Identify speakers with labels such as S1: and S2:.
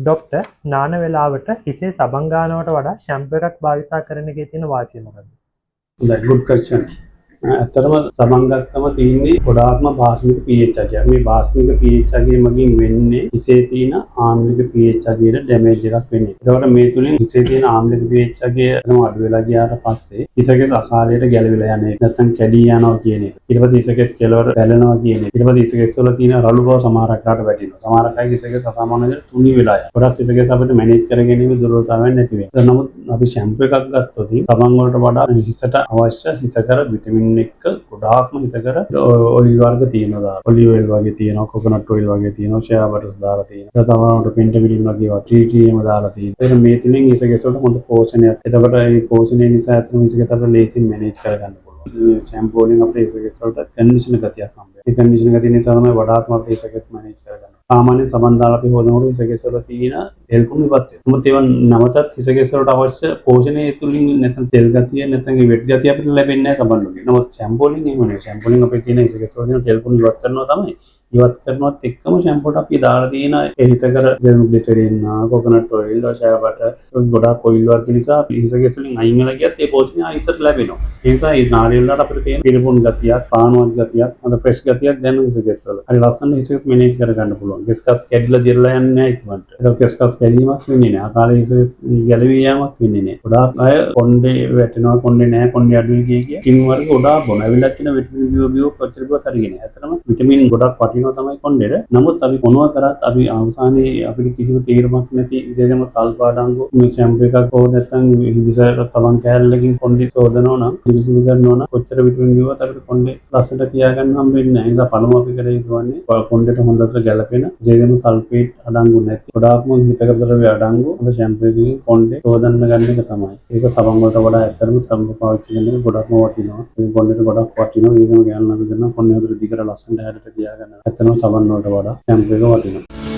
S1: Doctor නාන වෙලාවට හිසේ සබන් ගන්නවට වඩා ෂැම්පූ එකක් භාවිතා කරන එකේ තියෙන වාසිය මොකක්ද?
S2: හොඳයි, good question. ඇත්තටම සබන් ගත්තම තියෙන්නේ ගොඩාක්ම භාෂ්මික pH එකක්. මේ භාෂ්මික pH එකේ මගින් වෙන්නේ හිසේ තියෙන ආම්ලික pH එකේ ඩැමේජ් එකක් වෙන්නේ. ඒතකොට මේ තුලින් හිසේ තියෙන ආම්ලික pH එකේ අඩු වෙලා ගියාට පස්සේ හිසකේ අකාලයට ගැලවිලා යන එක. නැත්නම් කැඩී යනවා කියන එක. ඊට පස්සේ හිසකේ කෙලවර පැලෙනවා කියන එක. ඊට පස්සේ හිසකේ වල තියෙන රළු බව සමහරක් රට වැටෙනවා. සමහරක් අය හිසකේ අසාමාන්‍ය විදිහට තුනී වෙලා යනවා. ගොඩක් හිසකේ අපිට මැනේජ් කරගැනීමේ දුර්වලතාවයක් නැති වෙනවා. නමුත් අපි ෂැම්පූ එකක් ගත්තොත් සබන් වලට වඩා හිසට අවශ්‍ය හිතකර විටමින් එක ගොඩාක්ම හිතකර ඔයිල් වර්ග තියෙනවා. ඔලිව් ඔයිල් වගේ තියෙනවා, කොකනට් ඔයිල් වගේ තියෙනවා, ෂෙයා බටර්ස් දාලා තියෙනවා. ඒ තමයි පෙන්ටමිලින් වගේ ඒවා TTM දාලා තියෙනවා. ඒක මේ තුලින් හිසකේ වලට හොඳ පෝෂණයක්. එතකොට මේ පෝෂණය නිසා අතන හිසකේ තර ලේසියෙන් මැනේජ් කරගන්න පුළුවන්. ෂැම්පූ වලින් අපේ හිසකේ වලට කන්ඩිෂනර් ගතියක් හම්බ වෙනවා. ඒ කන්ඩිෂනර් ගතිය නිසා තමයි වඩාත්ම අපේ හිසකේ මැනේජ් කරගන්න. සාමාන්‍යයෙන් සබන් දාලා අපි හොදනකොට හිසකේ වල තියෙන තෙල් කුණු ඉවත් වෙනවා. මොකද ඒවා නැවතත් හිසකේ වලට අවශ්‍ය පෝෂණය තුලින් නැත්නම් තෙල් ගතිය නැත්නම් ඒ වෙට් ගතිය අපිට ලැබෙන්නේ නැහැ සබන් වලින්. නමුත් ෂැම්පූ වලින් එහෙම නෙවෙයි. ෂැම්පූ වලින් අපේ තියෙන හිසකේ වල තියෙන තෙල් කුණු ඉවත් කරනවා තමයි. ඉවත් කරනවත් එක්කම ෂැම්පූට අපි දාලා තියෙන ඒ හිතකර ග්ලිසරින්, කොකනට් ඔයිල්, ෂෙයා බටර් ගොඩාක් ඔයිල් වර්ග නිසා හිසකේ වලින් අයින් වෙලා ගියත් ඒ පෝෂණය ආයිසට ලැබෙනවා. ඒ නිසා මේ නාරියල් වලට අපිට තියෙන පිළිපොන් ගතියක්, පානුවක් ගතියක්, අද ෆ්‍රෙෂ් ගතියක් දැනෙන හිසකේ වල. හරි ලස්සන හිසකේ මැනේජ් කරගන්න පුළුවන්. ගෙස්කස් කැඩිලා දිරලා යන්නේ නැහැ ඉක්මනට. ඒක ගෙස්කස් කැඩීමක් වෙන්නේ නැහැ. අකාලේ හිසකේ ගැලවී යාමක් වෙන්නේ නැහැ. ගොඩාක් අය කොණ්ඩේ වැටෙනවා, කොණ්ඩේ නැහැ, කොණ්ඩේ අඩුයි කිය කින් වර්ග ගොඩාක් බොන. ඇවිල්ලා කියන විටමින් B කොච්චර බියවත් හරියන්නේ නැහැ. ඇත්තටම විටමින් ගොඩක් වටිනවා තමයි කොණ්ඩේට. නමුත් අපි මොනවා කරත් අපි අවසානයේ අපිට කිසිම තීරමක් නැති විශේෂයෙන්ම සල්පාඩංගු මේ ෂැම්පූ එකක් හෝ නැත්නම් හිසට සබන් කෑල්ලකින් කොණ්ඩේ සෝදනවා නම් පිරිසිදු කරනවා නම් කොච්චර විටමින් B වත් අපිට කොණ්ඩේ ලස්සට තියාගන්න හම්බ වෙන්නේ නැහැ. ඒ නිසා පළමුව අපි කරේ යුතුවන්නේ කොණ්ඩේට හොඳට ගැලපෙන විශේෂයෙන්ම සල්ෆේට් අඩංගු නැති ගොඩාක්ම හිතකර ද්‍රව්‍ය අඩංගු හොඳ ෂැම්පූ එකකින් කොණ්ඩේ සෝදන්න ගන්න එක තමයි. ඒක සබන් වලට වඩා ඇත්තටම සබන් පාවිච්චි කරන එක ගොඩක්ම වටිනවා. ඒ කොණ්ඩේට ගොඩක් වටිනවා. ඒකම ගෑනු ළඟ කරන කොණ්ඩේ හොඳට දිගට ලස්සනට හැඩට තියාගන්න. ඇත්තටම සබන් වලට වඩා ෂැම්පූ එක වටිනවා.